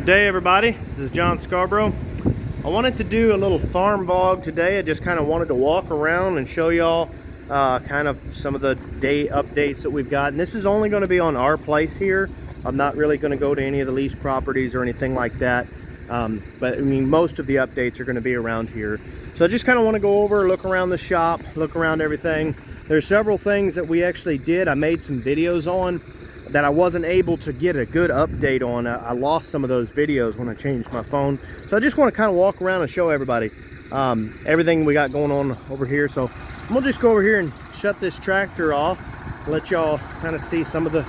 Good day, everybody. This is John Scarborough. I wanted to do a little farm vlog today. I just kind of wanted to walk around and show y'all kind of some of the day updates that we've got. And this is only going to be on our place here. I'm not really going to go to any of the lease properties or anything like that. But I mean, most of the updates are going to be around here. So I just kind of want to go over, look around the shop, look around everything. There's several things that we actually did. I made some videos on that I wasn't able to get a good update on. I lost some of those videos when I changed my phone. So I just want to kind of walk around and show everybody everything we got going on over here. So I'm gonna just go over here and shut this tractor off, let y'all kind of see some of the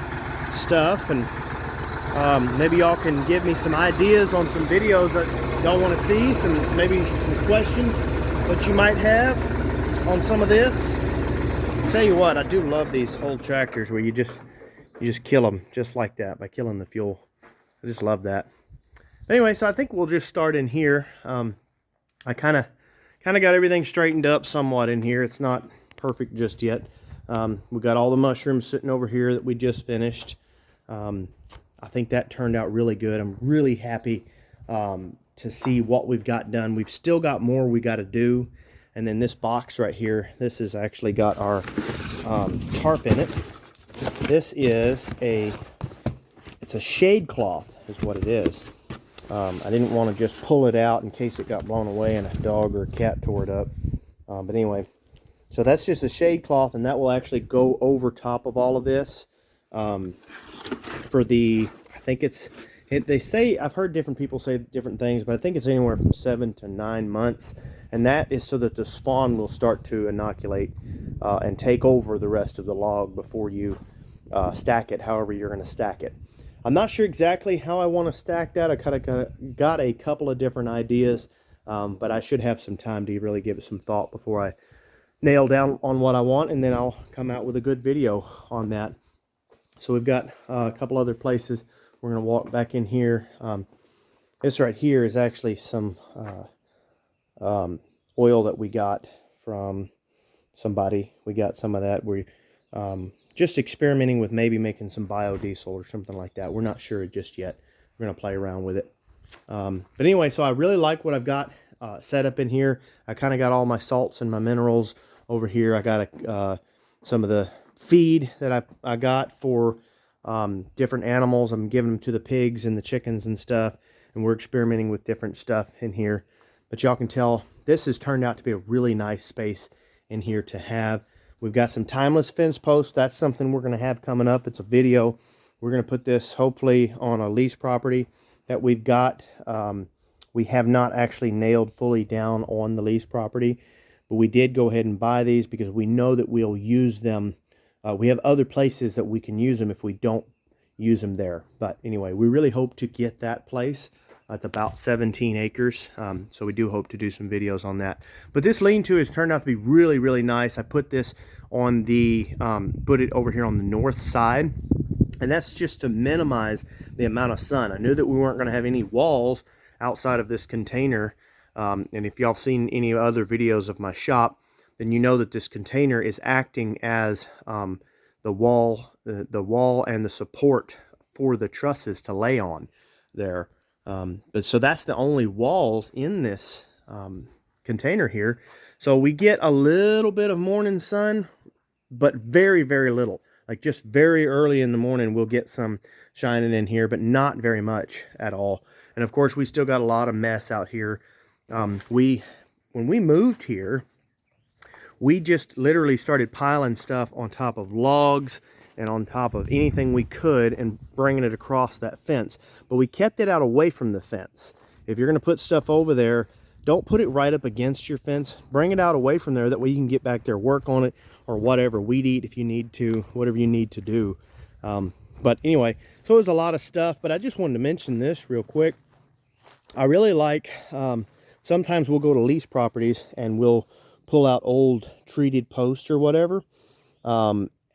stuff, and maybe y'all can give me some ideas on some videos that y'all want to see, maybe some questions that you might have on some of this. Tell you what, I do love these old tractors where you just kill them just like that by killing the fuel. I just love that. Anyway, so I think we'll just start in here. I kind of got everything straightened up somewhat in here. It's not perfect just yet. We got all the mushrooms sitting over here that we just finished. I think that turned out really good. I'm really happy to see what we've got done. We've still got more we got to do. And then this box right here, this has actually got our tarp in it. This is it's a shade cloth is what it is. I didn't want to just pull it out in case it got blown away and a dog or a cat tore it up. But anyway, so that's just a shade cloth, and that will actually go over top of all of this. For the, I think they say, I've heard different people say different things, but I think it's anywhere from 7 to 9 months. And that is so that the spawn will start to inoculate and take over the rest of the log before you stack it, however you're going to stack it. I'm not sure exactly how I want to stack that. I kind of got a couple of different ideas, but I should have some time to really give it some thought before I nail down on what I want, and then I'll come out with a good video on that. So we've got a couple other places. We're going to walk back in here. This right here is actually some oil that we got from somebody. We got some of that. We just experimenting with maybe making some biodiesel or something like that. We're not sure just yet. We're going to play around with it. But anyway, so I really like what I've got set up in here. I kind of got all my salts and my minerals over here. I got some of the feed that I got for different animals. I'm giving them to the pigs and the chickens and stuff, and we're experimenting with different stuff in here. But y'all can tell this has turned out to be a really nice space in here to have. We've got some timeless fence posts. That's something we're going to have coming up. It's a video. We're going to put this hopefully on a lease property that we've got. We have not actually nailed fully down on the lease property, but we did go ahead and buy these because we know that we'll use them. We have other places that we can use them if we don't use them there. But anyway, we really hope to get that place. It's about 17 acres, so we do hope to do some videos on that. But this lean-to has turned out to be really, really nice. I put this on the, put it over here on the north side, and that's just to minimize the amount of sun. I knew that we weren't going to have any walls outside of this container, and if y'all have seen any other videos of my shop, then you know that this container is acting as the wall and the support for the trusses to lay on there. But so that's the only walls in this container here. So we get a little bit of morning sun, but very, very little. Like just very early in the morning, we'll get some shining in here, but not very much at all. And of course, we still got a lot of mess out here. When we moved here, we just literally started piling stuff on top of logs and on top of anything we could and bringing it across that fence. But we kept it out away from the fence. If you're going to put stuff over there, don't put it right up against your fence. Bring it out away from there. That way you can get back there, work on it, or whatever. Weed eat if you need to, whatever you need to do. But anyway, so it was a lot of stuff. But I just wanted to mention this real quick. I really like, sometimes we'll go to lease properties and we'll pull out old treated posts or whatever.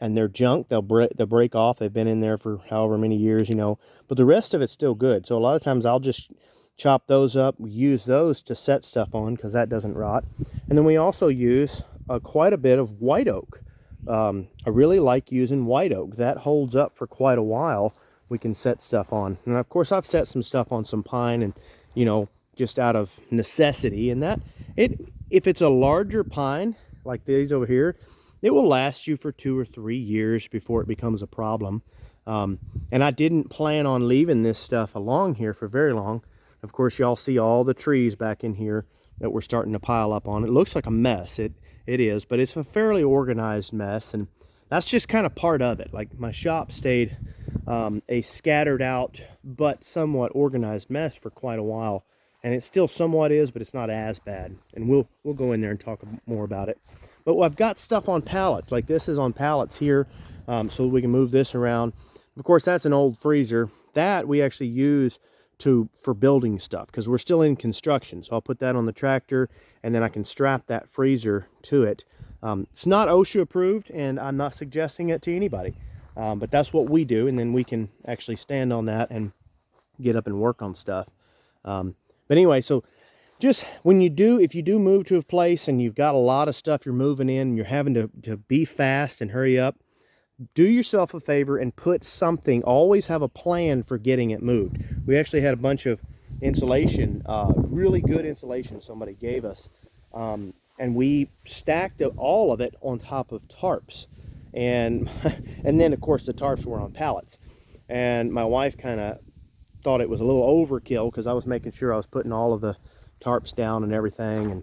And they're junk. They'll break off. They've been in there for however many years, you know. But the rest of it's still good. So a lot of times I'll just chop those up. We use those to set stuff on because that doesn't rot. And then we also use quite a bit of white oak. I really like using white oak. That holds up for quite a while. we can set stuff on. And of course I've set some stuff on some pine, and you know, just out of necessity. And that if it's a larger pine like these over here, it will last you for 2 or 3 years before it becomes a problem. And I didn't plan on leaving this stuff along here for very long. Of course, y'all see all the trees back in here that we're starting to pile up on. It looks like a mess. It is, but it's a fairly organized mess, and that's just kind of part of it. Like, my shop stayed a scattered out but somewhat organized mess for quite a while, and it still somewhat is, but it's not as bad. And we'll go in there and talk more about it. But I've got stuff on pallets. Like, this is on pallets here, so we can move this around. Of course, that's an old freezer that we actually use for building stuff, because we're still in construction. So I'll put that on the tractor, and then I can strap that freezer to it. It's not OSHA approved, and I'm not suggesting it to anybody, but that's what we do, and then we can actually stand on that and get up and work on stuff. But anyway, so just if you do move to a place and you've got a lot of stuff you're moving in, and you're having to be fast and hurry up, do yourself a favor and put something, always have a plan for getting it moved. We actually had a bunch of insulation, really good insulation somebody gave us, and we stacked all of it on top of tarps, and then of course the tarps were on pallets, and my wife kind of thought it was a little overkill, because I was making sure I was putting all of the tarps down and everything,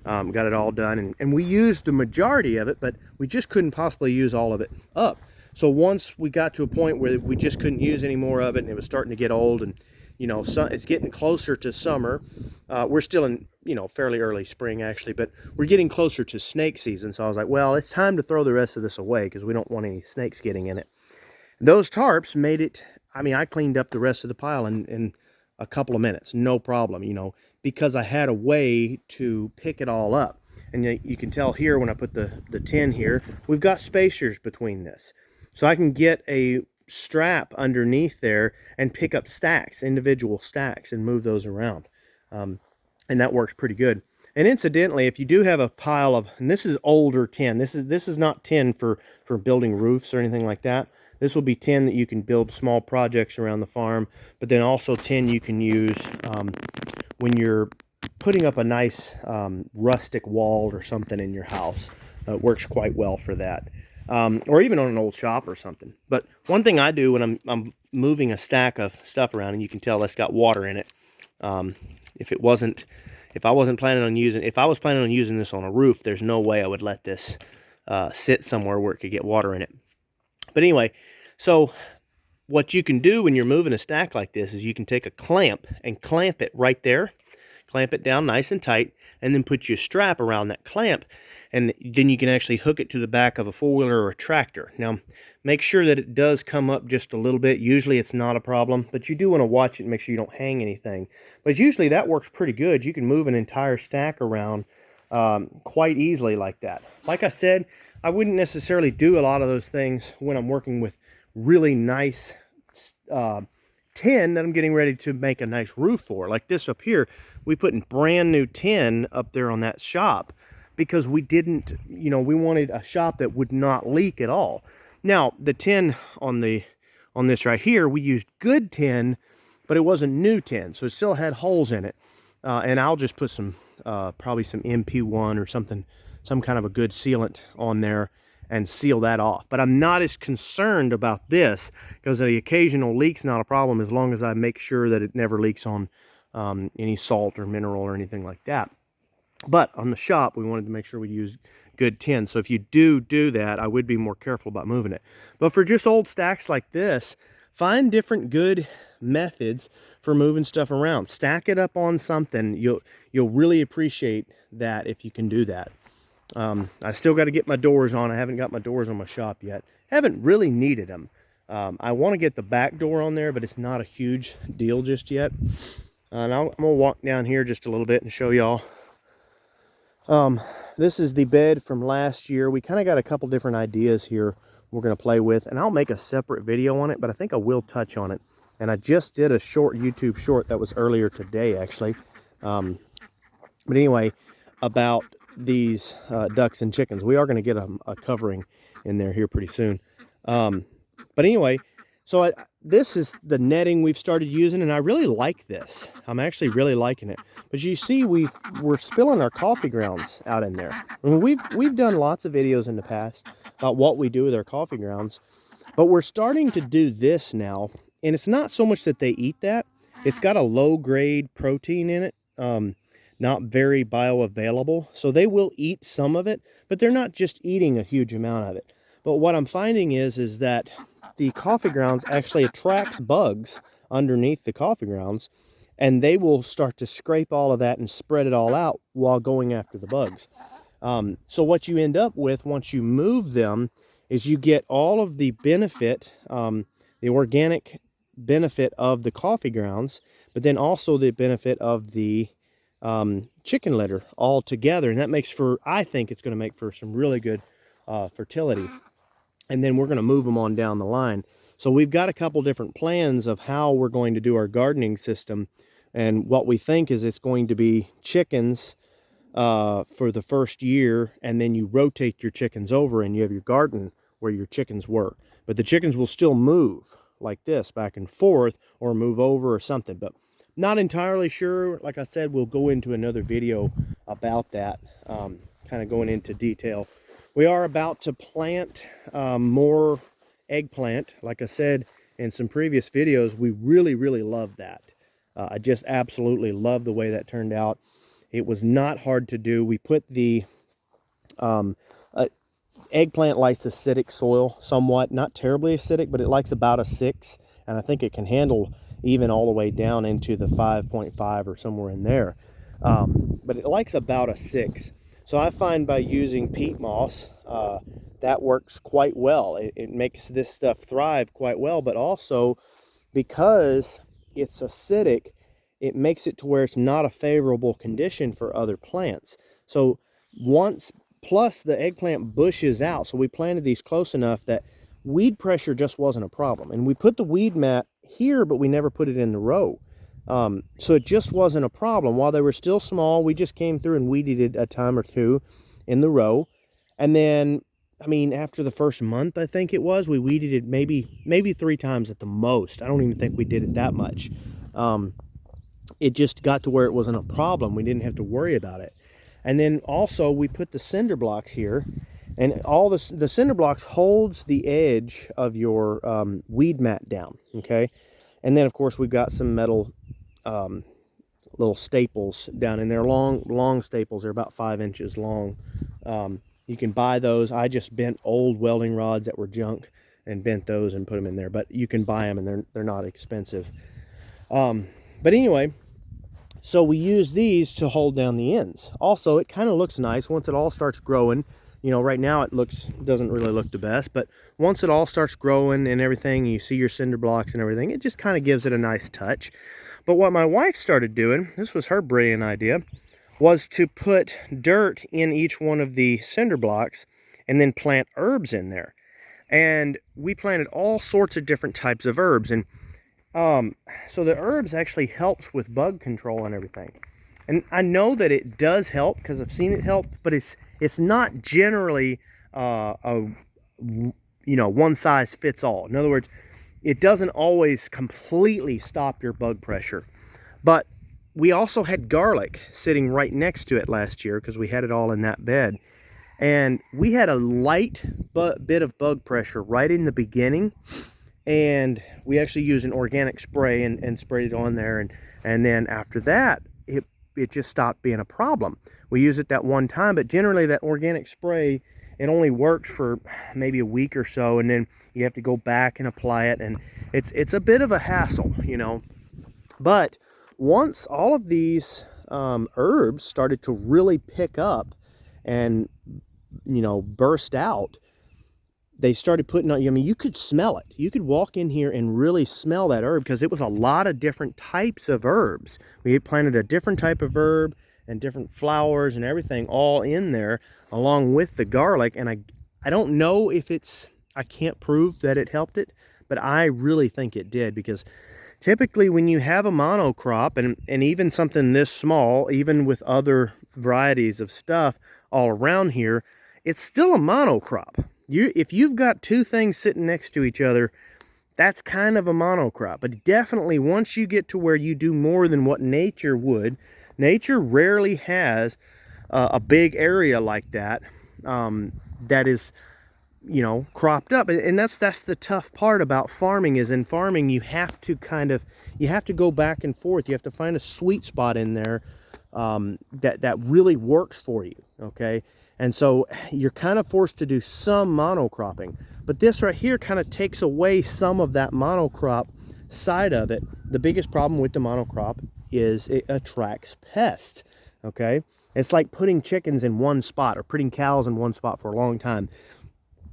and got it all done, and we used the majority of it, but we just couldn't possibly use all of it up. So once we got to a point where we just couldn't use any more of it, and it was starting to get old, and you know, it's getting closer to summer. We're still in, you know, fairly early spring actually, but we're getting closer to snake season. So I was like, well, it's time to throw the rest of this away, because we don't want any snakes getting in it. And those tarps made it, I mean, I cleaned up the rest of the pile in a couple of minutes, no problem, you know, because I had a way to pick it all up. And you can tell here when I put the tin here, we've got spacers between this. So I can get a strap underneath there and pick up stacks, individual stacks, and move those around. And that works pretty good. And incidentally, if you do have a pile of, and this is older tin, this is not tin for building roofs or anything like that. This will be tin that you can build small projects around the farm, but then also tin you can use when you're putting up a nice rustic wall or something in your house. It works quite well for that. Or even on an old shop or something. But one thing I do when I'm moving a stack of stuff around, and you can tell that's got water in it. If I was planning on using this on a roof, there's no way I would let this sit somewhere where it could get water in it. But anyway, so what you can do when you're moving a stack like this is you can take a clamp and clamp it right there, clamp it down nice and tight, and then put your strap around that clamp, and then you can actually hook it to the back of a four-wheeler or a tractor. Now, make sure that it does come up just a little bit. Usually it's not a problem, but you do want to watch it and make sure you don't hang anything. But usually that works pretty good. You can move an entire stack around quite easily like that. Like I said, I wouldn't necessarily do a lot of those things when I'm working with really nice tin that I'm getting ready to make a nice roof for. Like this up here, we put in brand new tin up there on that shop, because we didn't, you know, we wanted a shop that would not leak at all. Now, the tin on this right here, we used good tin, but it wasn't new tin, so it still had holes in it. And I'll just put some, probably some MP1 or something, some kind of a good sealant on there and seal that off. But I'm not as concerned about this, because the occasional leak's not a problem as long as I make sure that it never leaks on any salt or mineral or anything like that. But on the shop, we wanted to make sure we use good tin. So if you do that, I would be more careful about moving it. But for just old stacks like this, find different good methods for moving stuff around. Stack it up on something. You'll really appreciate that if you can do that. I still got to get my doors on. I haven't got my doors on my shop yet. Haven't really needed them. I want to get the back door on there, but it's not a huge deal just yet. And I'm going to walk down here just a little bit and show y'all. This is the bed from last year. We kind of got a couple different ideas here we're going to play with, and I'll make a separate video on it, but I think I will touch on it. And I just did a short YouTube short that was earlier today, actually. But anyway, about these ducks and chickens. We are going to get a covering in there here pretty soon. But anyway, So this is the netting we've started using, and I really like this. I'm actually really liking it. But you see, we're spilling our coffee grounds out in there. I mean, we've done lots of videos in the past about what we do with our coffee grounds, but we're starting to do this now, and it's not so much that they eat that. It's got a low-grade protein in it, not very bioavailable, so they will eat some of it, but they're not just eating a huge amount of it. But what I'm finding is that the coffee grounds actually attracts bugs underneath the coffee grounds, and they will start to scrape all of that and spread it all out while going after the bugs. So what you end up with once you move them is you get all of the benefit, the organic benefit of the coffee grounds, but then also the benefit of the chicken litter all together. And that makes for, I think it's going to make for some really good fertility. And then we're going to move them on down the line. So we've got a couple different plans of how we're going to do our gardening system. And what we think is it's going to be chickens for the first year, and then you rotate your chickens over and you have your garden where your chickens were. But the chickens will still move like this back and forth, or move over or something, but not entirely sure. Like I said, we'll go into another video about that, kind of going into detail. We are about to plant more eggplant. Like I said in some previous videos, we really love that. I just absolutely love the way that turned out. It was not hard to do. We put the eggplant likes acidic soil somewhat, not terribly acidic, but it likes about a 6, and I think it can handle even all the way down into the 5.5 or somewhere in there. But it likes about a 6. So I find by using peat moss, that works quite well. It makes this stuff thrive quite well, but also because it's acidic, it makes it to where it's not a favorable condition for other plants. So plus the eggplant bushes out. So we planted these close enough that weed pressure just wasn't a problem. And we put the weed mat here, but we never put it in the row. So it just wasn't a problem. While they were still small, we just came through and weeded it a time or two in the row. And then, I mean, after the first month, I think it was, we weeded it maybe 3 times at the most. I don't even think we did it that much. It just got to where it wasn't a problem. We didn't have to worry about it. And then also we put the cinder blocks here, and all the cinder blocks holds the edge of your weed mat down, okay? And then of course we've got some metal little staples down in there, long staples. They're about 5 inches long. You can buy those. I just bent old welding rods that were junk and bent those and put them in there, but you can buy them and they're not expensive. But anyway, so we use these to hold down the ends. Also, it kind of looks nice once it all starts growing. You know, right now it doesn't really look the best, but once it all starts growing and everything, you see your cinder blocks and everything, it just kind of gives it a nice touch. But what my wife started doing, this was her brilliant idea, was to put dirt in each one of the cinder blocks and then plant herbs in there. And we planted all sorts of different types of herbs. And so the herbs actually helps with bug control and everything. And I know that it does help because I've seen it help, but it's not generally one size fits all. In other words, it doesn't always completely stop your bug pressure. But we also had garlic sitting right next to it last year because we had it all in that bed. And we had a light bit of bug pressure right in the beginning. And we actually used an organic spray and sprayed it on there. And then after that, it just stopped being a problem. We used it that one time, but generally that organic spray, it only works for maybe a week or so, and then you have to go back and apply it, and it's a bit of a hassle, you know. But once all of these herbs started to really pick up and, you know, burst out, they started putting on, I mean, you could smell it. You could walk in here and really smell that herb because it was a lot of different types of herbs. We planted a different type of herb and different flowers and everything all in there along with the garlic. And I don't know if I can't prove that it helped it, but I really think it did, because typically when you have a monocrop and even something this small, even with other varieties of stuff all around here, it's still a monocrop. If you've got two things sitting next to each other, that's kind of a monocrop. But definitely once you get to where you do more than what nature would, nature rarely has a big area like that, that is, you know, cropped up. And that's the tough part about farming, is in farming you have to you have to go back and forth. You have to find a sweet spot in there, that really works for you, okay? And so you're kind of forced to do some monocropping, but this right here kind of takes away some of that monocrop side of it. The biggest problem with the monocrop is it attracts pests, okay? It's like putting chickens in one spot or putting cows in one spot for a long time.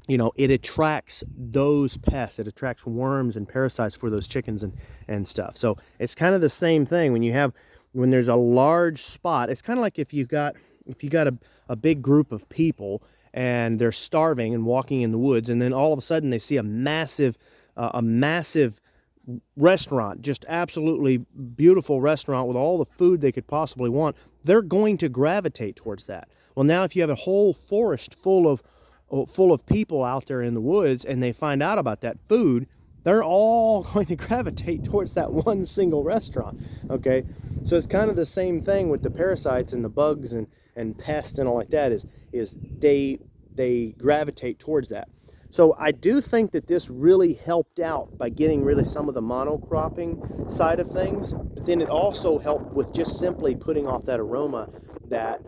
You know, it attracts those pests. It attracts worms and parasites for those chickens and stuff. So it's kind of the same thing when there's a large spot. It's kind of like if you got a big group of people and they're starving and walking in the woods, and then all of a sudden they see a massive restaurant, just absolutely beautiful restaurant with all the food they could possibly want. They're going to gravitate towards that. Well, now if you have a whole forest full of people out there in the woods and they find out about that food, they're all going to gravitate towards that one single restaurant, okay? So it's kind of the same thing with the parasites and the bugs and pests and all like that, is they gravitate towards that. So I do think that this really helped out by getting rid of some of the monocropping side of things, but then it also helped with just simply putting off that aroma that,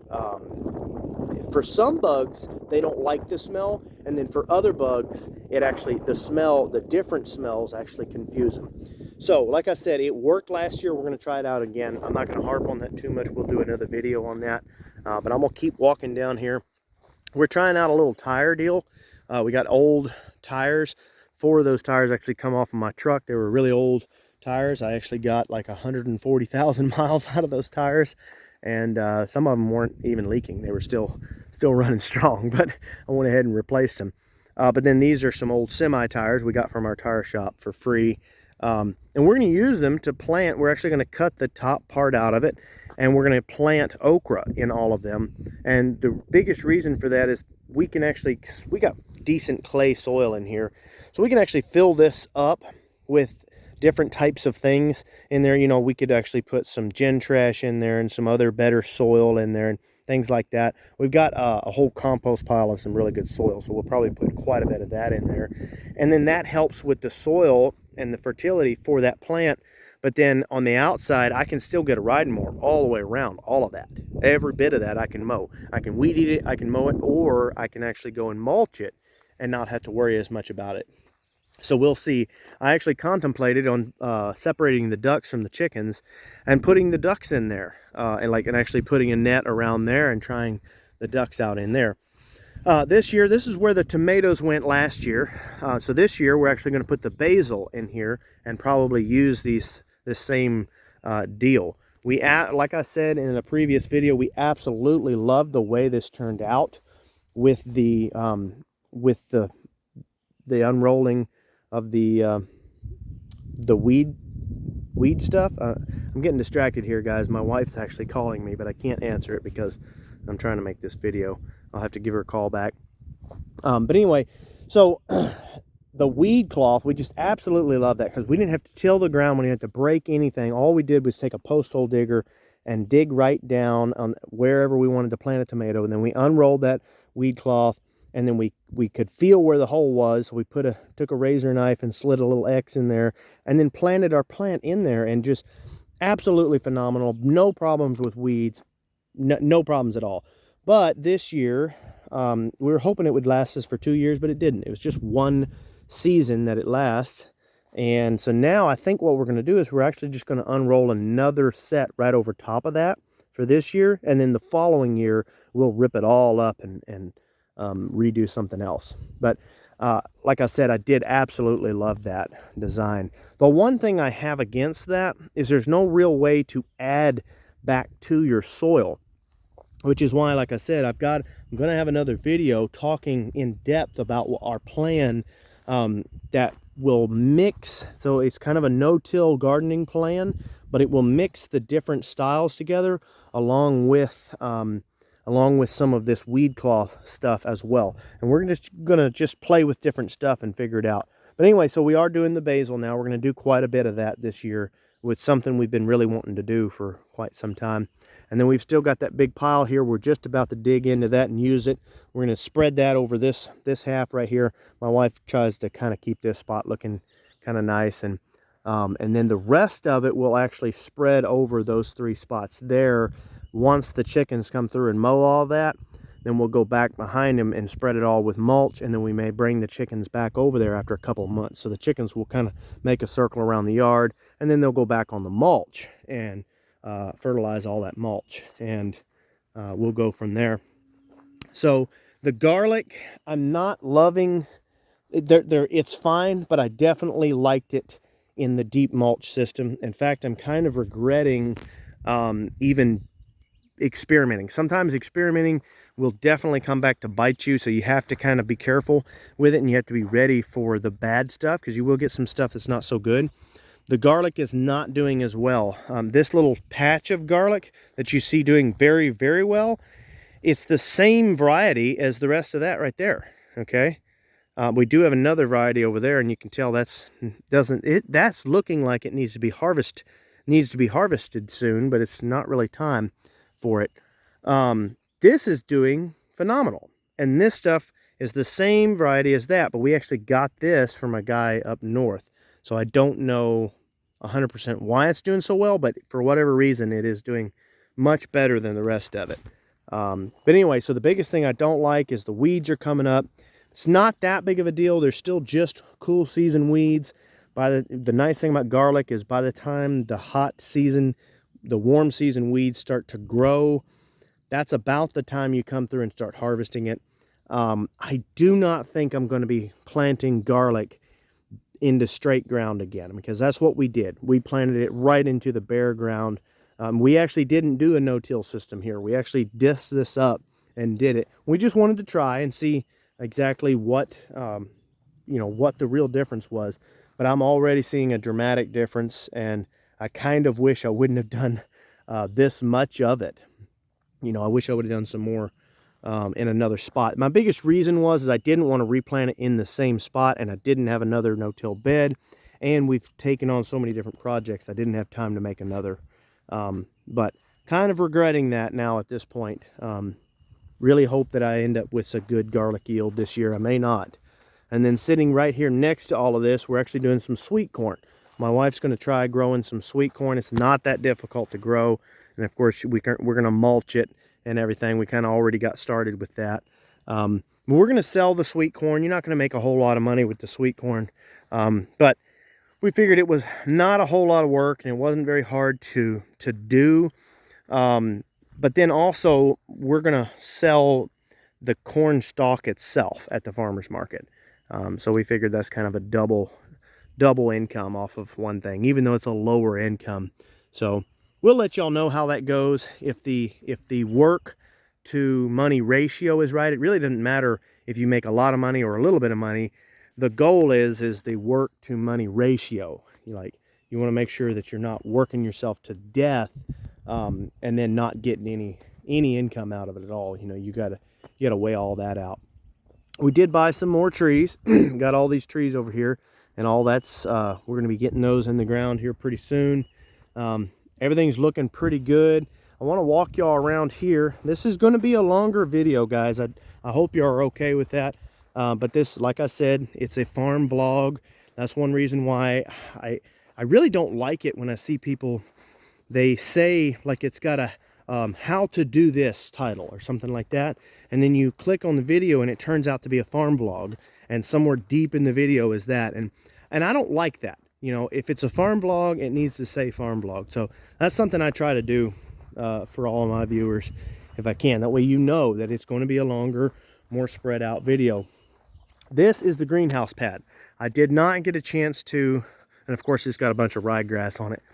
for some bugs, they don't like the smell, and then for other bugs, the different smells actually confuse them. So, like I said, it worked last year. We're going to try it out again. I'm not going to harp on that too much. We'll do another video on that, but I'm going to keep walking down here. We're trying out a little tire deal. We got old tires. 4 of those tires actually come off of my truck. They were really old tires. I actually got like 140,000 miles out of those tires. And some of them weren't even leaking. They were still running strong, but I went ahead and replaced them. But then these are some old semi tires we got from our tire shop for free. And we're going to use them to plant. We're actually going to cut the top part out of it, and we're going to plant okra in all of them. And the biggest reason for that is we got decent clay soil in here, so we can actually fill this up with different types of things in there. You know, we could actually put some gin trash in there and some other better soil in there and things like that. We've got a whole compost pile of some really good soil, so we'll probably put quite a bit of that in there. And then that helps with the soil and the fertility for that plant. But then on the outside, I can still get a riding mower all the way around, all of that. Every bit of that I can mow. I can weed eat it, I can mow it, or I can actually go and mulch it and not have to worry as much about it. So we'll see. I actually contemplated on separating the ducks from the chickens and putting the ducks in there, and actually putting a net around there and trying the ducks out in there. This year, this is where the tomatoes went last year. So this year, we're actually going to put the basil in here and probably use this same deal. Like I said in a previous video, we absolutely love the way this turned out with the unrolling of the weed stuff. I'm getting distracted here, guys. My wife's actually calling me, but I can't answer it because I'm trying to make this video. I'll have to give her a call back. But anyway, so the weed cloth, we just absolutely love that because we didn't have to till the ground. We didn't have to break anything. All we did was take a post hole digger and dig right down on wherever we wanted to plant a tomato, and then we unrolled that weed cloth, and then we could feel where the hole was. So we took a razor knife and slid a little X in there, and then planted our plant in there, and just absolutely phenomenal. No problems with weeds, no problems at all. But this year, we were hoping it would last us for 2 years, but it didn't. It was just one season that it lasts. And so now I think what we're going to do is we're actually just going to unroll another set right over top of that for this year. And then the following year, we'll rip it all up and redo something else. But like I said, I did absolutely love that design. The one thing I have against that is there's no real way to add back to your soil, which is why, like I said, I'm going to have another video talking in depth about our plan that will mix. So it's kind of a no-till gardening plan, but it will mix the different styles together along with some of this weed cloth stuff as well. And we're gonna just play with different stuff and figure it out. But anyway, so we are doing the basil now. We're going to do quite a bit of that this year with something we've been really wanting to do for quite some time. And then we've still got that big pile here. We're just about to dig into that and use it. We're going to spread that over this half right here. My wife tries to kind of keep this spot looking kind of nice. And then the rest of it will actually spread over those 3 spots there. Once the chickens come through and mow all that, then we'll go back behind them and spread it all with mulch, and then we may bring the chickens back over there after a couple of months. So the chickens will kind of make a circle around the yard, and then they'll go back on the mulch and fertilize all that mulch, and we'll go from there. So the garlic, I'm not loving. It's fine, but I definitely liked it in the deep mulch system. In fact, I'm kind of regretting even experimenting. Sometimes experimenting will definitely come back to bite you, so you have to kind of be careful with it, and you have to be ready for the bad stuff, because you will get some stuff that's not so good. The garlic is not doing as well. This little patch of garlic that you see doing very, very well, it's the same variety as the rest of that right there, okay? We do have another variety over there, and you can tell that's looking like it needs to be harvested soon, but it's not really time for it. This is doing phenomenal, and this stuff is the same variety as that, but we actually got this from a guy up north, so I don't know 100% why it's doing so well, but for whatever reason it is doing much better than the rest of it. But anyway, so the biggest thing I don't like is the weeds are coming up. It's not that big of a deal. They're still just cool season weeds. The nice thing about garlic is by the time the hot season, the warm season weeds start to grow, that's about the time you come through and start harvesting it. I do not think I'm going to be planting garlic into straight ground again, because that's what we did. We planted it right into the bare ground. We actually didn't do a no-till system here. We actually disked this up and did it. We just wanted to try and see exactly what what the real difference was. But I'm already seeing a dramatic difference, and I kind of wish I wouldn't have done this much of it. I wish I would have done some more in another spot. My biggest reason was I didn't want to replant it in the same spot, and I didn't have another no-till bed, and we've taken on so many different projects I didn't have time to make another. But kind of regretting that now at this point. Really hope that I end up with a good garlic yield this year. I may not. And then sitting right here next to all of this, we're actually doing some sweet corn. My wife's going to try growing some sweet corn. It's not that difficult to grow. And of course, we're going to mulch it and everything. We kind of already got started with that. We're going to sell the sweet corn. You're not going to make a whole lot of money with the sweet corn. But we figured it was not a whole lot of work, and it wasn't very hard to do. But then also, we're going to sell the corn stalk itself at the farmer's market. So we figured that's kind of a double income off of one thing, even though it's a lower income. So we'll let y'all know how that goes. If the work to money ratio is right, it really doesn't matter if you make a lot of money or a little bit of money. The goal is the work to money ratio. You want to make sure that you're not working yourself to death, and then not getting any income out of it at all. You gotta weigh all that out. We did buy some more trees. Got all these trees over here, and all that's we're going to be getting those in the ground here pretty soon. Everything's looking pretty good. I want to walk y'all around here. This is going to be a longer video, guys. I hope y'all are okay with that. But this, like I said, it's a farm vlog. That's one reason why I really don't like it when I see people, they say like it's got a how to do this title or something like that, and then you click on the video and it turns out to be a farm vlog, and somewhere deep in the video is that, and I don't like that. If it's a farm vlog, it needs to say farm vlog. So that's something I try to do for all of my viewers if I can. That way you know that it's going to be a longer, more spread out video. This is the greenhouse pad. I did not get a chance to, and of course it's got a bunch of ryegrass on it,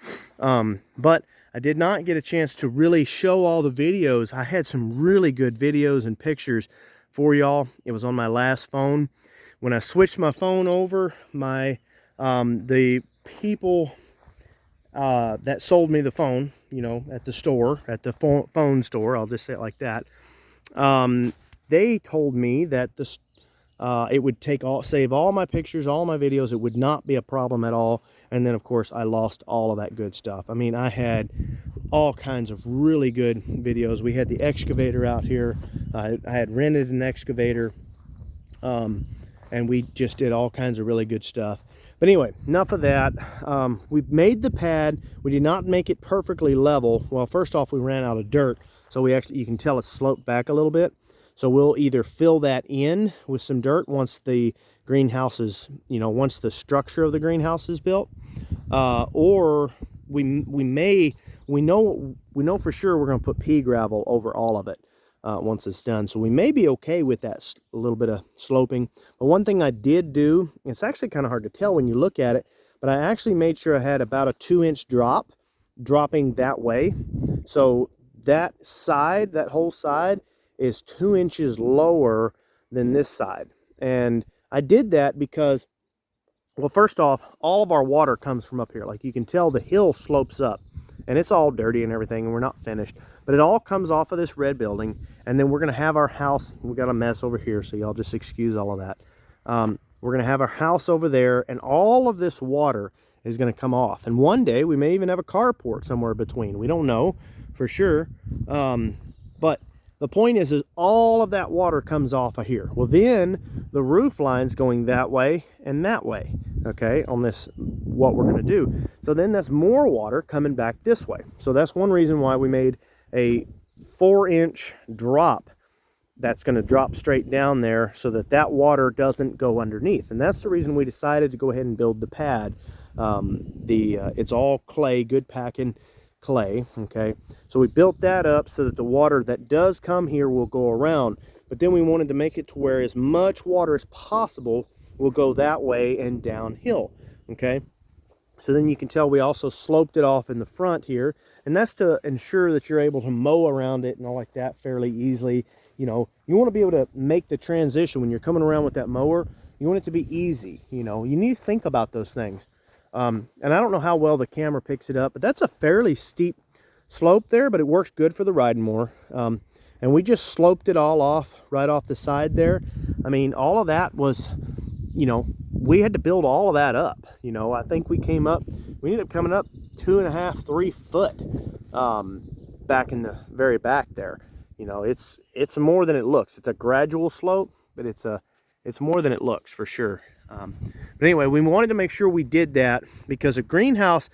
but I did not get a chance to really show all the videos. I had some really good videos and pictures for y'all. It was on my last phone. When I switched my phone over, the people that sold me the phone, at the store, at the phone store, I'll just say it like that, they told me that it would save all my pictures, all my videos. It would not be a problem at all. And then, of course, I lost all of that good stuff. I mean, I had all kinds of really good videos. We had the excavator out here. I had rented an excavator, and we just did all kinds of really good stuff. But anyway, enough of that. We made the pad. We did not make it perfectly level. Well, first off, we ran out of dirt, so you can tell it's sloped back a little bit. So we'll either fill that in with some dirt once the greenhouse is, once the structure of the greenhouse is built, or we know for sure we're going to put pea gravel over all of it once it's done. So we may be okay with that a little bit of sloping. But one thing I did do, it's actually kind of hard to tell when you look at it, but I actually made sure I had about a 2-inch drop dropping that way. So that whole side is 2 inches lower than this side. And I did that because, well, first off, all of our water comes from up here. Like you can tell, the hill slopes up, and it's all dirty and everything, and we're not finished, but it all comes off of this red building. And then we're going to have our house. We got a mess over here, so y'all just excuse all of that. We're going to have our house over there, and all of this water is going to come off. And one day we may even have a carport somewhere between. We don't know for sure, but the point is all of that water comes off of here. Well, then the roof line's going that way and that way, okay, on this, what we're going to do. So then that's more water coming back this way. So that's one reason why we made a 4-inch drop that's going to drop straight down there so that that water doesn't go underneath. And that's the reason we decided to go ahead and build the pad. It's all clay, good packing clay, okay? So we built that up so that the water that does come here will go around. But then we wanted to make it to where as much water as possible will go that way and downhill, okay? So then you can tell we also sloped it off in the front here, and that's to ensure that you're able to mow around it and all like that fairly easily. You want to be able to make the transition when you're coming around with that mower. You want it to be easy. You need to think about those things. And I don't know how well the camera picks it up, but that's a fairly steep slope there, but it works good for the riding mower. And we just sloped it all off right off the side there. I mean, all of that was, we had to build all of that up. I think we ended up coming up 2.5, 3 foot back in the very back there. It's more than it looks. It's a gradual slope, but it's more than it looks for sure. But anyway, we wanted to make sure we did that because a greenhouse,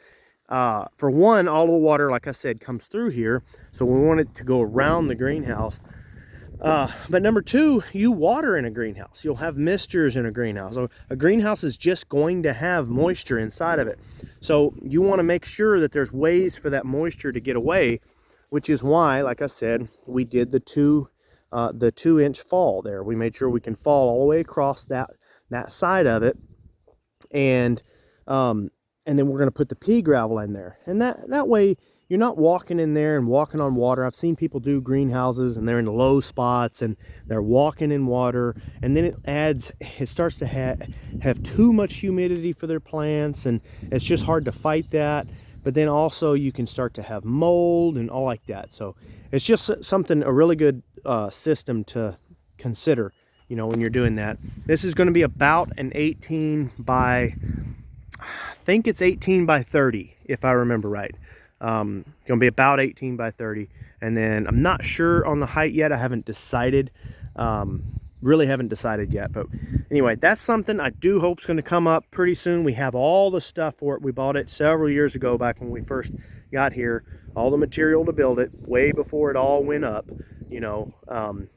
for one, all the water, like I said, comes through here. So we wanted to go around the greenhouse. But number two, you water in a greenhouse. You'll have misters in a greenhouse. So a greenhouse is just going to have moisture inside of it. So you want to make sure that there's ways for that moisture to get away, which is why, like I said, we did the 2-inch fall there. We made sure we can fall all the way across that side of it, and then we're going to put the pea gravel in there, and that way you're not walking in there and walking on water. I've seen people do greenhouses and they're in low spots and they're walking in water, and then it starts to have too much humidity for their plants, and it's just hard to fight that. But then also you can start to have mold and all like that. So it's just a really good system to consider, when you're doing that. This is going to be about an 18 by, I think it's 18 by 30, if I remember right. Going to be about 18 by 30. And then I'm not sure on the height yet. I haven't decided. Really haven't decided yet. But anyway, that's something I do hope is going to come up pretty soon. We have all the stuff for it. We bought it several years ago, back when we first got here. All the material to build it, way before it all went up.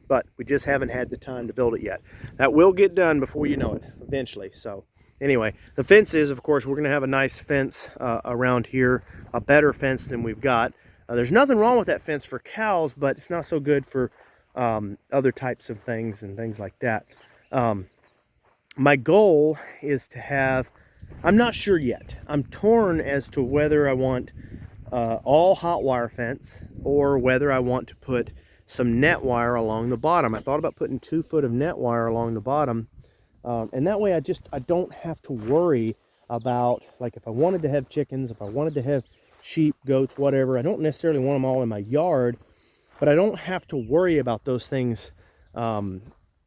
But we just haven't had the time to build it yet. That will get done before you know it, eventually. So anyway, the fence is, of course, we're going to have a nice fence around here, a better fence than we've got. There's nothing wrong with that fence for cows, but it's not so good for other types of things and things like that. My goal is to have, I'm not sure yet. I'm torn as to whether I want all hot wire fence or whether I want to put some net wire along the bottom. I thought about putting 2 foot of net wire along the bottom, and that way I don't have to worry about, like, if I wanted to have chickens, if I wanted to have sheep, goats, whatever. I don't necessarily want them all in my yard, but I don't have to worry about those things kind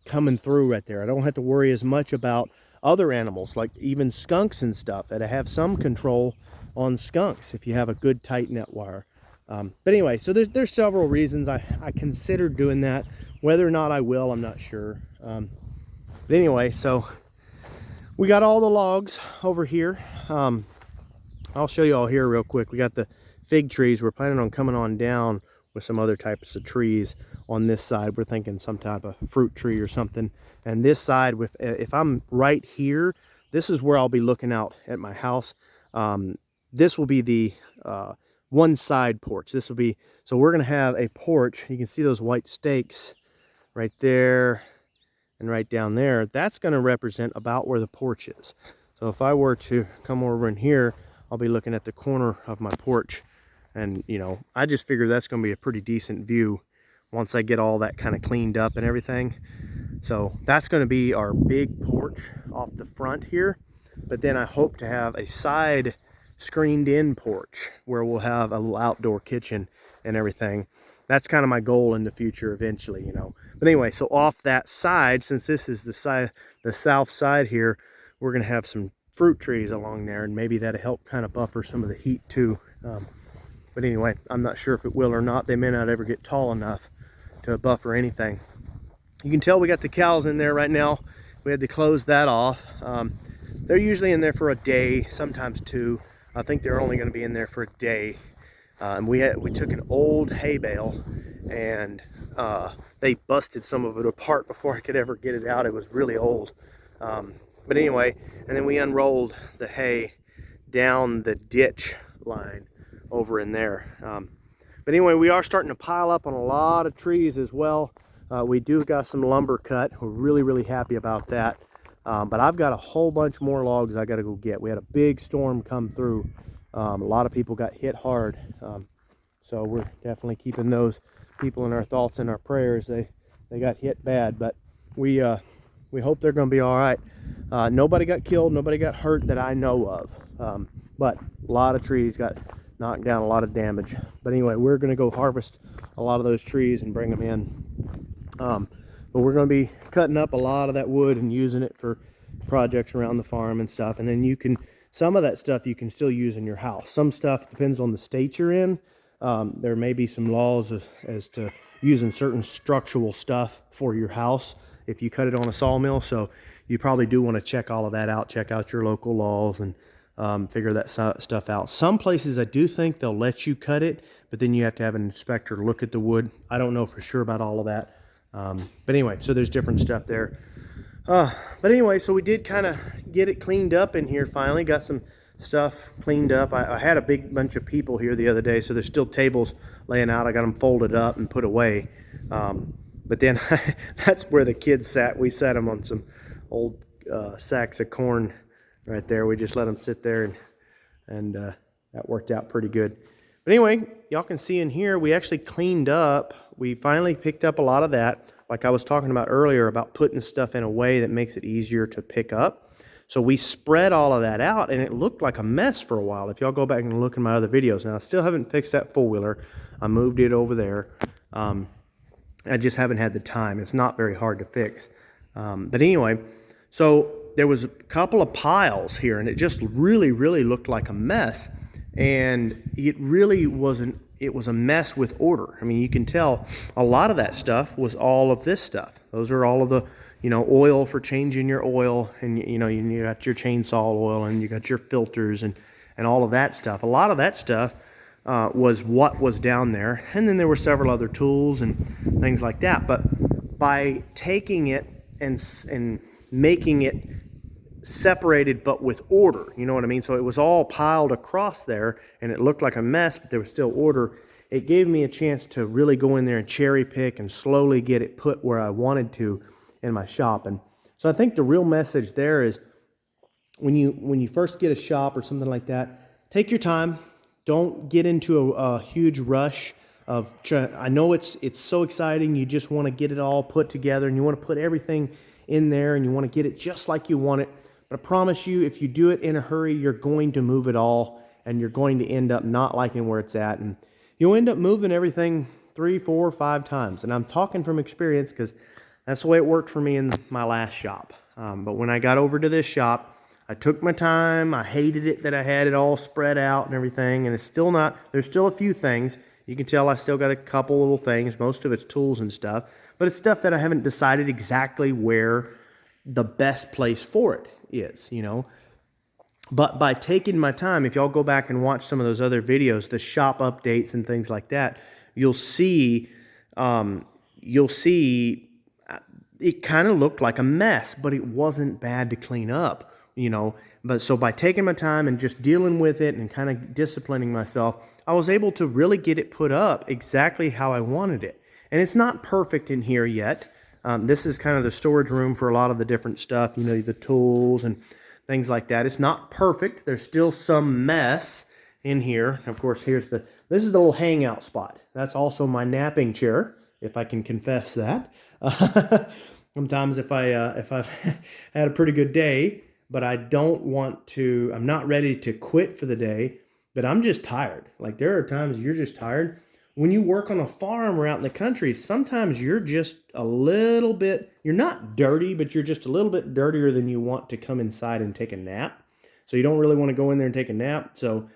coming through right there. I don't have to worry as much about other animals, like even skunks and stuff, that I have some control on skunks if you have a good tight net wire. But anyway, so there's several reasons I considered doing that. Whether or not I will, I'm not sure. But anyway, so we got all the logs over here. I'll show you all here real quick. We got the fig trees. We're planning on coming on down with some other types of trees on this side. We're thinking some type of fruit tree or something. And this side, with if I'm right here, this is where I'll be looking out at my house. This will be the one side porch. This will be, so we're going to have a porch. You can see those white stakes right there and right down there. That's going to represent about where the porch is. So if I were to come over in here, I'll be looking at the corner of my porch. And, you know, I just figure that's going to be a pretty decent view once I get all that kind of cleaned up and everything. So that's going to be our big porch off the front here. But then I hope to have a side screened in porch where we'll have a little outdoor kitchen and everything. That's kind of my goal in the future eventually, you know. But anyway, so off that side, since this is the south side here, we're going to have some fruit trees along there, and maybe that'll help kind of buffer some of the heat too. But anyway, I'm not sure if it will or not. They may not ever get tall enough to buffer anything. You can tell we got the cows in there right now. We had to close that off. They're usually in there for a day, sometimes two. I think they're only going to be in there for a day. We took an old hay bale, and they busted some of it apart before I could ever get it out. It was really old. But anyway, and then we unrolled the hay down the ditch line over in there. But anyway, we are starting to pile up on a lot of trees as well. We do got some lumber cut. We're really, really happy about that. But I've got a whole bunch more logs I got to go get. We had a big storm come through. A lot of people got hit hard. So we're definitely keeping those people in our thoughts and our prayers. They got hit bad, but we hope they're going to be all right. Nobody got killed, nobody got hurt that I know of. But a lot of trees got knocked down, a lot of damage. But anyway, we're going to go harvest a lot of those trees and bring them in. But we're going to be cutting up a lot of that wood and using it for projects around the farm and stuff. And then some of that stuff you can still use in your house. Some stuff depends on the state you're in. There may be some laws as to using certain structural stuff for your house if you cut it on a sawmill. So you probably do want to check all of that out, check out your local laws, and figure that stuff out. Some places I do think they'll let you cut it, but then you have to have an inspector look at the wood. I don't know for sure about all of that. But anyway, so there's different stuff there. But anyway, so we did kind of get it cleaned up in here finally. Got some stuff cleaned up. I had a big bunch of people here the other day, so there's still tables laying out. I got them folded up and put away. But then that's where the kids sat. We sat them on some old sacks of corn right there. We just let them sit there, and that worked out pretty good. But anyway, y'all can see in here, we actually cleaned up. We finally picked up a lot of that, like I was talking about earlier, about putting stuff in a way that makes it easier to pick up. So we spread all of that out, and it looked like a mess for a while. If y'all go back and look in my other videos. Now, I still haven't fixed that four-wheeler. I moved it over there. I just haven't had the time. It's not very hard to fix. But anyway, so there was a couple of piles here, and it just really, really looked like a mess. And it really wasn't. It was a mess with order. I mean, you can tell a lot of that stuff was all of this stuff. Those are all of the, oil for changing your oil, and you got your chainsaw oil, and you got your filters, and all of that stuff. A lot of that stuff was what was down there, and then there were several other tools and things like that. But by taking it and making it separated but with order, you know what I mean? So it was all piled across there, and it looked like a mess, but there was still order. It gave me a chance to really go in there and cherry pick and slowly get it put where I wanted to in my shop. And so I think the real message there is when you first get a shop or something like that, take your time. Don't get into a huge rush of I know it's so exciting. You just want to get it all put together, and you want to put everything in there, and you want to get it just like you want it. But I promise you, if you do it in a hurry, you're going to move it all, and you're going to end up not liking where it's at. And you'll end up moving everything 3, 4, 5 times. And I'm talking from experience because That's the way it worked for me in my last shop. But when I got over to this shop, I took my time. I hated it that I had it all spread out and everything, and it's still not, there's still a few things. You can tell I still got a couple little things. Most of it's tools and stuff, but it's stuff that I haven't decided exactly where the best place for it is, you know. But by taking my time, if y'all go back and watch some of those other videos, the shop updates and things like that, you'll see it kind of looked like a mess, but it wasn't bad to clean up, you know. But so by taking my time and just dealing with it and kind of disciplining myself, I was able to really get it put up exactly how I wanted it. And it's not perfect in here yet. This is kind of the storage room for a lot of the different stuff, you know, the tools and things like that. It's not perfect. There's still some mess in here. Of course, this is the little hangout spot. That's also my napping chair, if I can confess that. Sometimes if I've had a pretty good day, but I'm not ready to quit for the day, but I'm just tired. Like, there are times you're just tired. When you work on a farm or out in the country, sometimes you're just a little bit, you're not dirty, but you're just a little bit dirtier than you want to come inside and take a nap. So you don't really want to go in there and take a nap. So,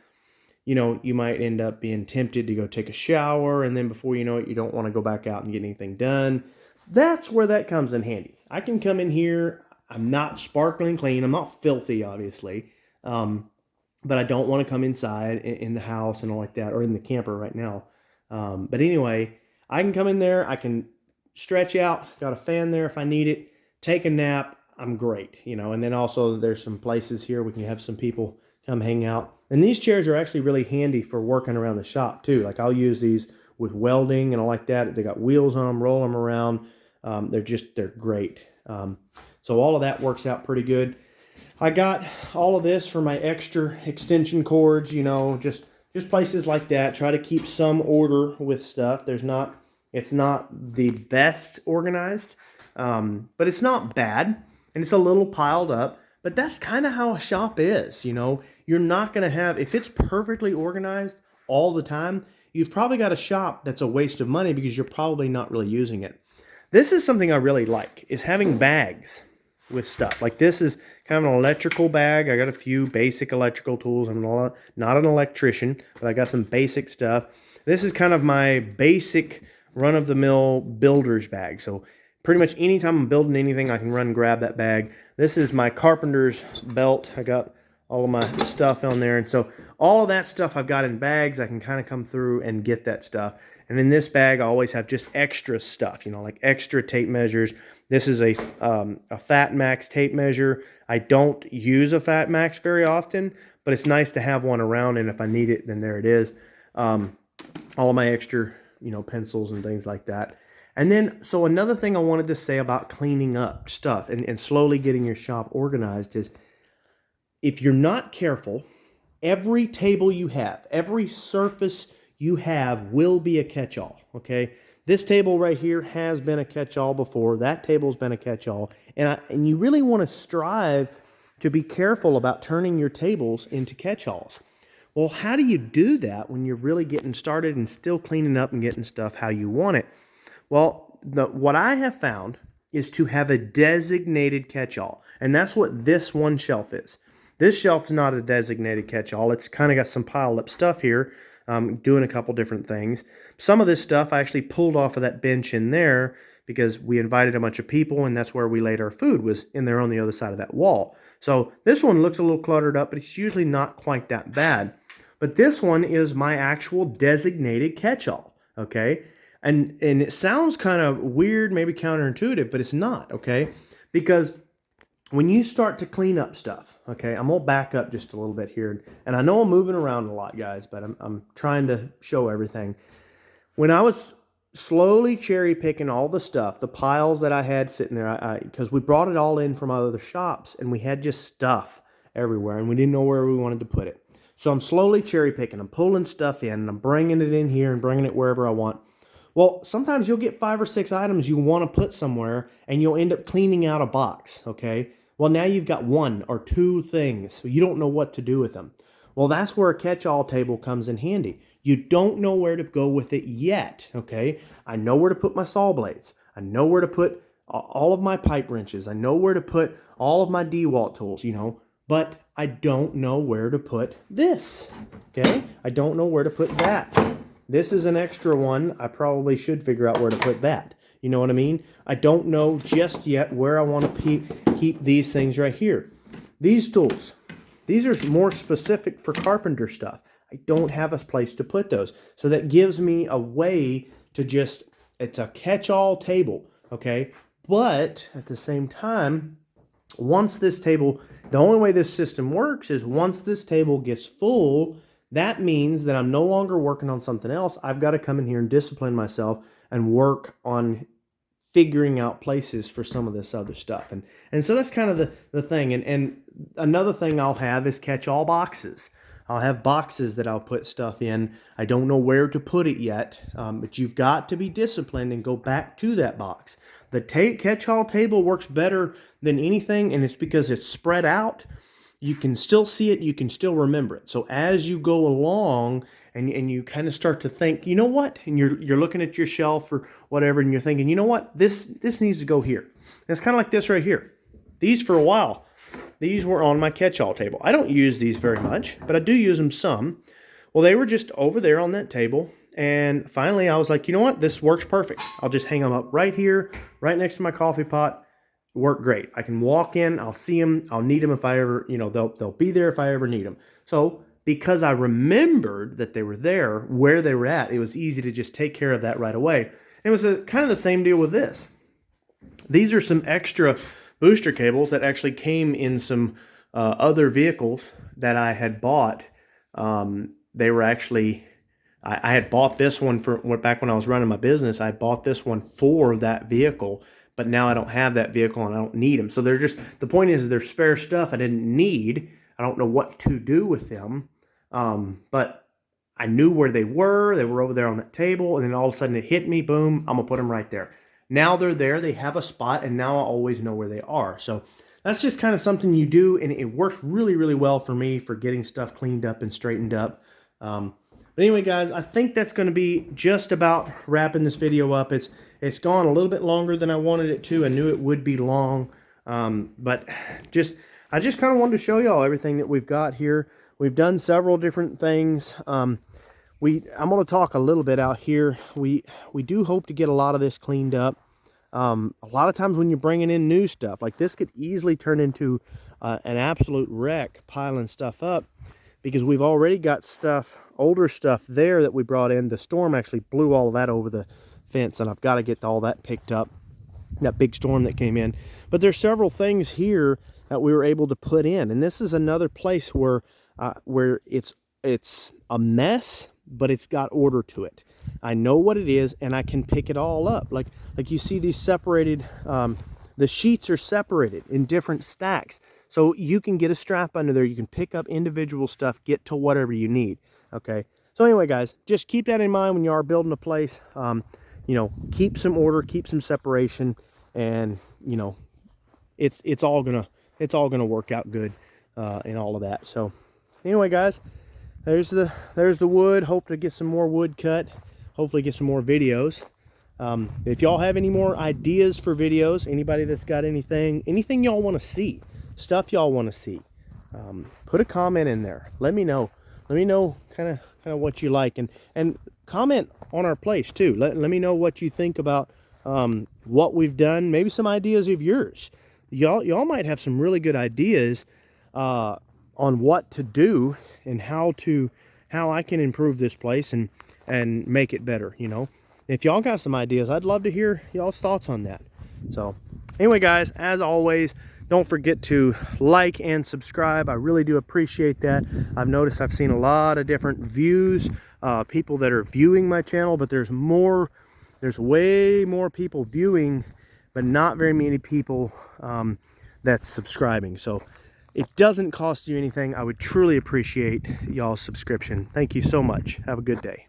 you know, you might end up being tempted to go take a shower, and then before you know it, you don't want to go back out and get anything done. That's where that comes in handy. I can come in here. I'm not sparkling clean. I'm not filthy, obviously. But I don't want to come inside in the house and all like that, or in the camper right now. But anyway, I can come in there, I can stretch out, got a fan there if I need it, take a nap, I'm great, you know. And then also there's some places here we can have some people come hang out. And these chairs are actually really handy for working around the shop too. Like, I'll use these with welding and all like that. They got wheels on them, roll them around. They're great. So all of that works out pretty good. I got all of this for my extra extension cords, you know, just places like that. Try to keep some order with stuff. It's not the best organized, but it's not bad, and it's a little piled up. But that's kind of how a shop is, you know. You're not going to have, if it's perfectly organized all the time, you've probably got a shop that's a waste of money because you're probably not really using it. This is something I really like, is having bags with stuff. Like, this is kind of an electrical bag. I got a few basic electrical tools. I'm not an electrician, but I got some basic stuff. This is kind of my basic run-of-the-mill builder's bag. So pretty much anytime I'm building anything, I can run and grab that bag. This is my carpenter's belt. I got all of my stuff on there. And so all of that stuff I've got in bags. I can kind of come through and get that stuff. And in this bag, I always have just extra stuff, you know, like extra tape measures. This is a Fat Max tape measure. I don't use a Fat Max very often, but it's nice to have one around, and if I need it, then there it is. All of my extra, you know, pencils and things like that. And then, so another thing I wanted to say about cleaning up stuff and slowly getting your shop organized is, if you're not careful, every table you have, every surface you have will be a catch-all, okay? This table right here has been a catch-all before. That table's been a catch-all. And you really want to strive to be careful about turning your tables into catch-alls. Well, how do you do that when you're really getting started and still cleaning up and getting stuff how you want it? Well, what I have found is to have a designated catch-all. And that's what this one shelf is. This shelf is not a designated catch-all. It's kind of got some piled up stuff here, doing a couple different things. Some of this stuff I actually pulled off of that bench in there because we invited a bunch of people, and that's where we laid our food, was in there on the other side of that wall. So this one looks a little cluttered up, but it's usually not quite that bad. But this one is my actual designated catch-all, okay? And it sounds kind of weird, maybe counterintuitive, but it's not, okay? Because when you start to clean up stuff, okay, I'm going to back up just a little bit here. And I know I'm moving around a lot, guys, but I'm trying to show everything. When I was slowly cherry picking all the stuff, the piles that I had sitting there, because we brought it all in from other shops, and we had just stuff everywhere, and we didn't know where we wanted to put it. So I'm slowly cherry picking. I'm pulling stuff in, and I'm bringing it in here and bringing it wherever I want. Well, sometimes you'll get 5 or 6 items you want to put somewhere, and you'll end up cleaning out a box, okay? Well, now you've got 1 or 2 things, so you don't know what to do with them. Well, that's where a catch-all table comes in handy. You don't know where to go with it yet, okay? I know where to put my saw blades. I know where to put all of my pipe wrenches. I know where to put all of my DeWalt tools, you know, but I don't know where to put this, okay? I don't know where to put that. This is an extra one. I probably should figure out where to put that. You know what I mean? I don't know just yet where I want to keep these things right here. These tools, these are more specific for carpenter stuff. I don't have a place to put those. So that gives me a way to just, it's a catch-all table, okay? But at the same time, once this table, the only way this system works is once this table gets full, that means that I'm no longer working on something else. I've got to come in here and discipline myself and work on figuring out places for some of this other stuff. And so that's kind of the thing. And another thing I'll have is catch-all boxes. I'll have boxes that I'll put stuff in. I don't know where to put it yet, but you've got to be disciplined and go back to that box. The catch-all table works better than anything, and it's because it's spread out. You can still see it, you can still remember it. So as you go along and you kind of start to think, you know what? And you're looking at your shelf or whatever, and you're thinking, you know what? This needs to go here. And it's kind of like this right here. These for a while, these were on my catch-all table. I don't use these very much, but I do use them some. Well, they were just over there on that table. And finally I was like, you know what? This works perfect. I'll just hang them up right here, right next to my coffee pot. Work great. I can walk in, I'll see them, I'll need them if I ever, you know, they'll be there if I ever need them. So because I remembered that they were there, where they were at, it was easy to just take care of that right away. And it was kind of the same deal with this. These are some extra booster cables that actually came in some other vehicles that I had bought. They were actually, I had bought this one for back when I was running my business. I bought this one for that vehicle. But now I don't have that vehicle and I don't need them. So they're just, the point is they're spare stuff I didn't need. I don't know what to do with them. But I knew where they were. They were over there on that table. And then all of a sudden it hit me. Boom. I'm going to put them right there. Now they're there. They have a spot. And now I always know where they are. So that's just kind of something you do. And it works really, really well for me for getting stuff cleaned up and straightened up. But anyway, guys, I think that's going to be just about wrapping this video up. It's gone a little bit longer than I wanted it to. I knew it would be long, but I just kind of wanted to show y'all everything that we've got here. We've done several different things. I'm going to talk a little bit out here. We do hope to get a lot of this cleaned up. A lot of times when you're bringing in new stuff, like this could easily turn into an absolute wreck piling stuff up, because we've already got stuff, older stuff there that we brought in. The storm actually blew all of that over the fence, and I've got to get all that picked up, that big storm that came in. But there's several things here that we were able to put in, and this is another place where it's a mess, but it's got order to it. I know what it is, and I can pick it all up. Like you see these separated, the sheets are separated in different stacks. So you can get a strap under there. You can pick up individual stuff, get to whatever you need. Okay. So anyway, guys, just keep that in mind when you are building a place. You know, keep some order, keep some separation, and you know, it's all gonna work out good in all of that. So anyway, guys, there's the wood. Hope to get some more wood cut. Hopefully get some more videos. If y'all have any more ideas for videos, anybody that's got anything y'all want to see, stuff y'all want to see, put a comment in there. Let me know kind of what you like, and comment on our place too. Let me know what you think about what we've done, maybe some ideas of yours. Y'all might have some really good ideas on what to do and how I can improve this place and make it better. You know, if y'all got some ideas, I'd love to hear y'all's thoughts on that. So anyway, guys, as always, don't forget to like and subscribe. I really do appreciate that. I've noticed I've seen a lot of different views, people that are viewing my channel, but there's way more people viewing, but not very many people that's subscribing. So it doesn't cost you anything. I would truly appreciate y'all's subscription. Thank you so much. Have a good day.